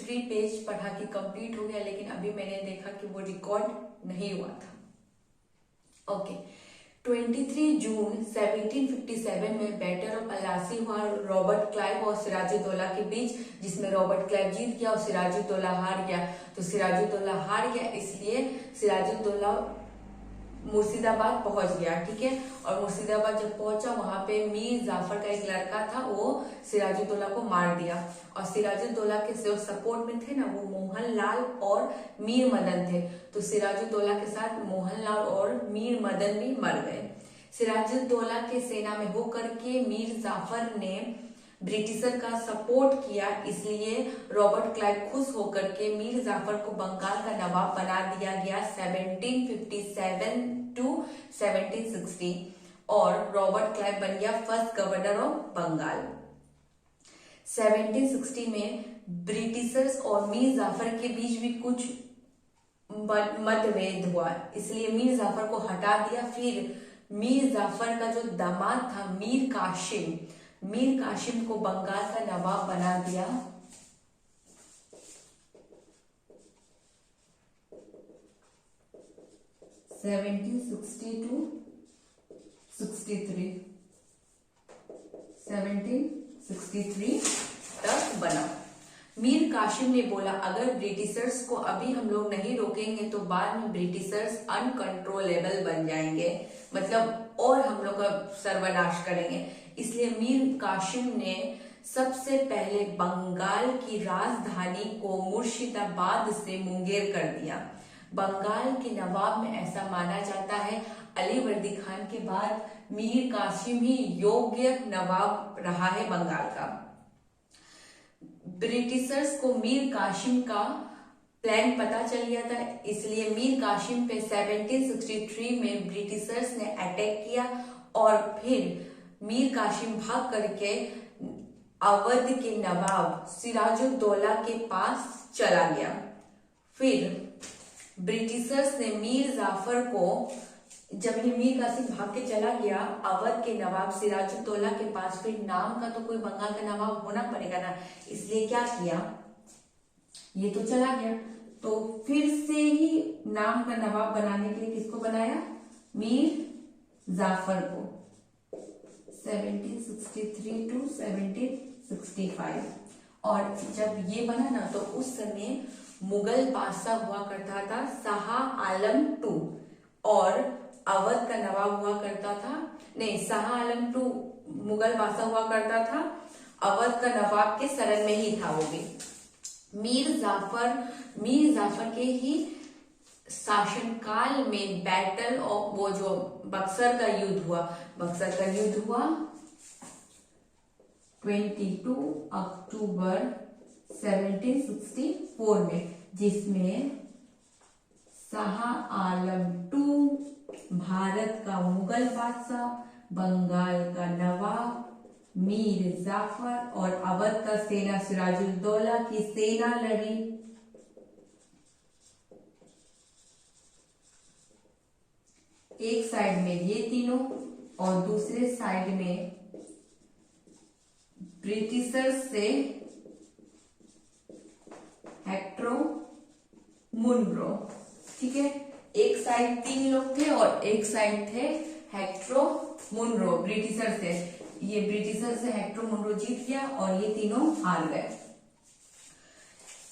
23 page पढ़ा के complete हो गया, लेकिन अभी मैंने देखा कि वो रिकॉर्ड नहीं हुआ था। ओके, 23 जून 1757 में बैटल ऑफ प्लासी हुआ रॉबर्ट क्लाइव और सिराजुद्दौला के बीच, जिसमें रॉबर्ट क्लाइव जीत गया और सिराजुद्दौला हार गया। तो सिराजुद्दौला हार गया, इसलिए सिराजुद्दौला मुर्शिदाबाद पहुंच गया। ठीक है, और मुर्शिदाबाद जब पहुंचा वहां पे मीर जाफर का एक लड़का था, वो सिराजुद्दौला को मार दिया। और सिराजुद्दौला के जो सपोर्ट में थे ना, वो मोहनलाल और मीर मदन थे। तो सिराजुद्दौला के साथ मोहनलाल और मीर मदन भी मर गए। सिराजुद्दौला के सेना में होकर के मीर जाफर ने ब्रिटिशर का सपोर्ट किया, इसलिए रॉबर्ट क्लाइव खुश होकर के मीर जाफर को बंगाल का नवाब बना दिया गया 1757 टू 1760, और रॉबर्ट क्लाइव बन गया फर्स्ट गवर्नर ऑफ बंगाल। 1760 में ब्रिटिशर्स और मीर जाफर के बीच भी कुछ मतभेद हुआ, इसलिए मीर जाफर को हटा दिया। फिर मीर जाफर का जो दामाद था मीर कासिम को बंगाल का नवाब बना दिया। सेवनटीन सिक्सटी थ्री तक बना। मीर कासिम ने बोला, अगर ब्रिटिशर्स को अभी हम लोग नहीं रोकेंगे तो बाद में ब्रिटिशर्स अनकंट्रोलेबल बन जाएंगे, मतलब और हम लोग का सर्वनाश करेंगे। इसलिए मीर कासिम ने सबसे पहले बंगाल की राजधानी को मुर्शिदाबाद से मुंगेर कर दिया। बंगाल के नवाब में ऐसा माना जाता है, अलीवर्दी खान के बाद मीर कासिम ही योग्य नवाब रहा है बंगाल का। ब्रिटिशर्स को मीर कासिम का प्लान पता चल गया था, इसलिए मीर कासिम पे 1763 में ब्रिटिशर्स ने अटैक किया, और फिर मीर कासिम भाग करके अवध के नवाब सिराजुद्दौला के पास चला गया। फिर ब्रिटिशर्स ने मीर जाफर को, जब ये मीर कासिम भाग के चला गया अवध के नवाब सिराजुद्दौला के पास, फिर नाम का तो कोई बंगाल का नवाब होना पड़ेगा ना, इसलिए क्या किया, ये तो चला गया तो फिर से ही नाम का नवाब बनाने के लिए किसको बनाया, मीर जाफर को। 1763 टू 1765। और जब ये बना ना, तो उस समय मुगल बादशाह हुआ करता था शाह आलम II, और अवध का नवाब हुआ करता था, नहीं, शाह आलम II मुगल बादशाह हुआ करता था, अवध का नवाब के शरण में ही था वो भी। मीर जाफर के ही शासनकाल में बैटल ऑफ, वो जो बक्सर का युद्ध हुआ 22 अक्टूबर 1764 में, जिसमें शाह आलम II भारत का मुगल बादशाह, बंगाल का नवाब मीर जाफर और अवध का सेना सिराजुद्दौला की सेना लड़ी। एक साइड में ये तीनों और दूसरे साइड में ब्रिटिशर्स से हेक्टर मुनरो। ठीक है, एक साइड 3 लोग थे और एक साइड थे हेक्टर मुनरो ब्रिटिशर से। ये ब्रिटिशर से हेक्टर मुनरो जीत गया और ये तीनों हार गए।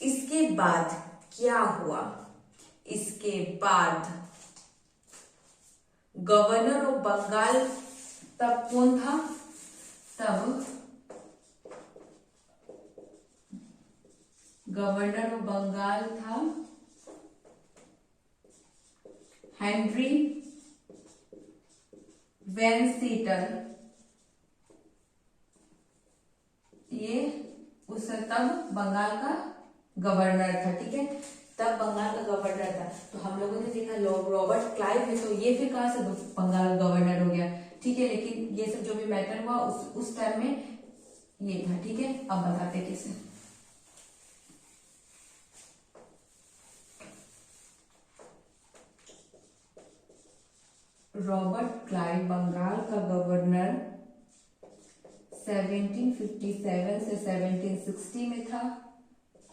इसके बाद क्या हुआ, इसके बाद गवर्नर ऑफ बंगाल तब कौन था, तब गवर्नर ऑफ बंगाल था हेनरी वेनसीटर। ये उस तब बंगाल का गवर्नर था। ठीक है, तब बंगाल का गवर्नर था। तो हम लोगों ने देखा रॉबर्ट क्लाइव है, तो ये फिर कहां से बंगाल गवर्नर हो गया। ठीक है, लेकिन ये सब जो भी मैटर हुआ उस टाइम में ये था। ठीक है, अब बताते कैसे। रॉबर्ट क्लाइव बंगाल का गवर्नर 1757 से 1760 में था,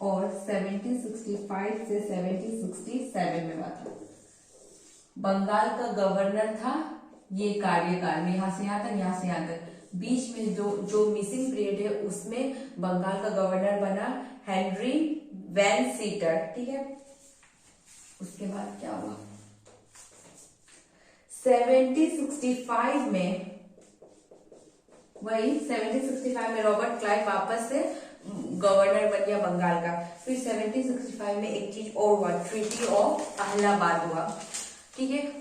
और 1765 से 1767 में हुआ था। बंगाल का गवर्नर था ये कार्यकाल में, यहां से यहां तक, यहां से यहां तक। बीच में जो मिसिंग पीरियड है उसमें बंगाल का गवर्नर बना हेनरी वैन सीटर, ठीक है। उसके बाद क्या हुआ, 1765 में, वही 1765 में रॉबर्ट क्लाइव वापस से गवर्नर बन गया बंगाल का। फिर 1765 में एक चीज और हुआ, ट्रीटी ऑफ अहलाबाद हुआ, ठीक है।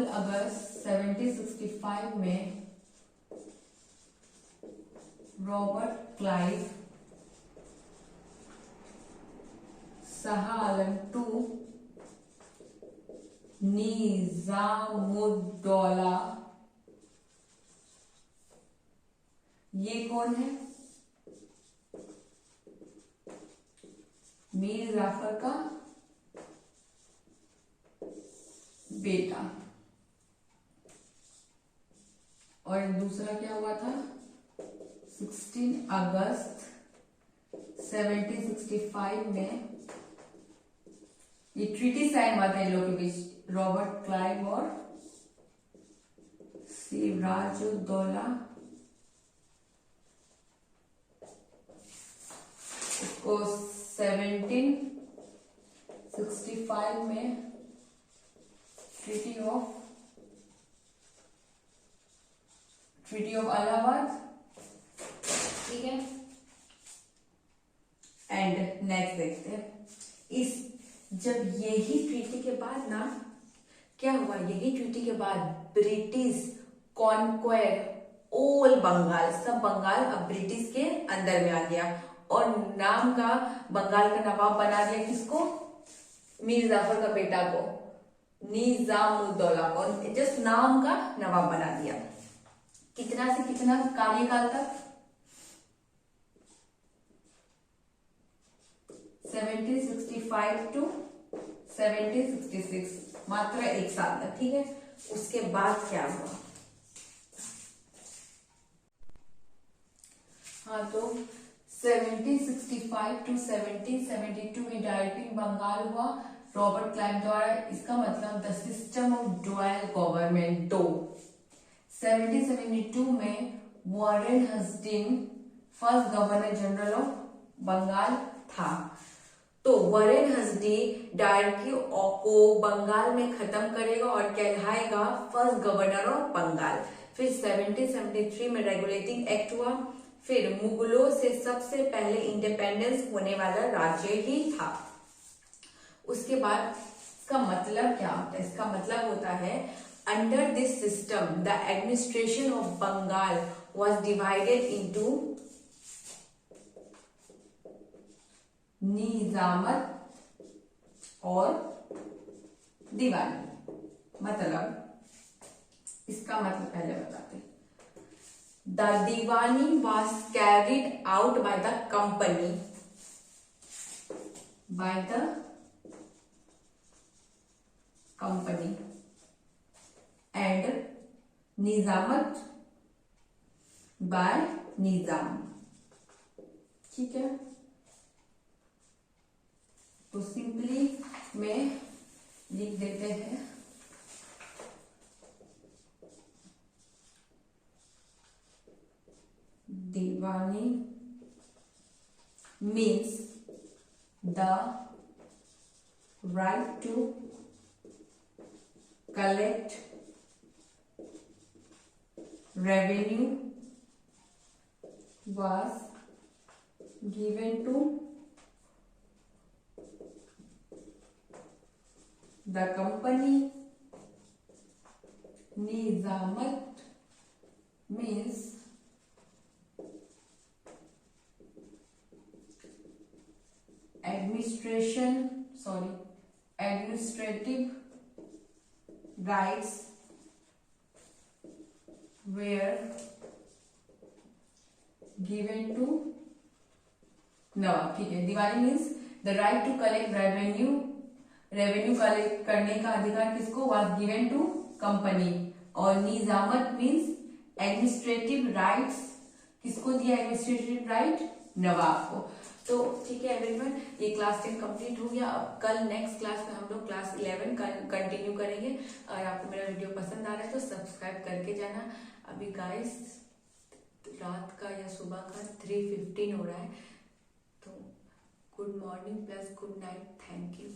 अगस्त 1765 में Robert Clive Shah Alam to Nizamuddaula, ये कौन है, मीर जाफर का बेटा। और दूसरा क्या हुआ था, 16 अगस्त 1765 में ये ट्रीटी साइन हुआ था इन लोगों के बीच, रॉबर्ट क्लाइव और सिराजुद्दौला। इसको 1765 में ट्रीटी ऑफ इलाहाबाद, ठीक है। एंड नेक्स्ट देखते हैं, इस जब यही ट्रीटी के बाद ना क्या हुआ, यही ट्रीटी के बाद ब्रिटिश कॉन्क्वेर ऑल बंगाल, सब बंगाल अब ब्रिटिश के अंदर में आ गया। और नाम का बंगाल का नवाब बना दिया किसको, मीर जाफर का बेटा को, निजामुद्दौला को, जस्ट नाम का नवाब बना दिया। कितना से कितना कार्यकाल तक, 1765 टू 1766, मात्र एक साल तक, ठीक है। उसके बाद क्या हुआ, हाँ तो 1765 टू 1772 में डायरेक्टिंग बंगाल हुआ रॉबर्ट क्लाइव द्वारा। इसका मतलब the system of dual government. तो 1772 में Warren Hasting first governor general of Bengal था। तो वॉरेन हस्डी डायरेक्टली को बंगाल में खत्म करेगा और कहलाएगा फर्स्ट गवर्नर ऑफ बंगाल। फिर 1773 में रेगुलेटिंग एक्ट हुआ। फिर मुगलों से सबसे पहले इंडिपेंडेंस होने वाला राज्य ही था। उसके बाद इसका मतलब क्या होता है, इसका मतलब होता है under this system the administration of Bengal was divided into Nizamat और दीवानी। मतलब इसका मतलब पहले बताते हैं, the Diwani was carried out by the company, and Nizamat by Nizam, ठीक है। तो सिंपली में लिख देते हैं, Diwani means the right to collect revenue was given to the company. Nizamat means administrative rights were given to nawab, ठीक है। Diwani means the right to collect revenue collect करने का अधिकार किसको, वाज गिवन टू कंपनी। और निजामत मीन्स एडमिनिस्ट्रेटिव राइट्स किसको दिया? Administrative right नवाब को। तो ठीक है एवरीवन, ये क्लास 10 कंप्लीट हो गया। अब कल नेक्स्ट क्लास में हम लोग क्लास 11 कंटिन्यू करेंगे। अगर आपको मेरा वीडियो पसंद आ रहा है तो सब्सक्राइब करके जाना। अभी गाइस रात का या सुबह का 3:15 हो रहा है, तो good morning plus good night, thank you.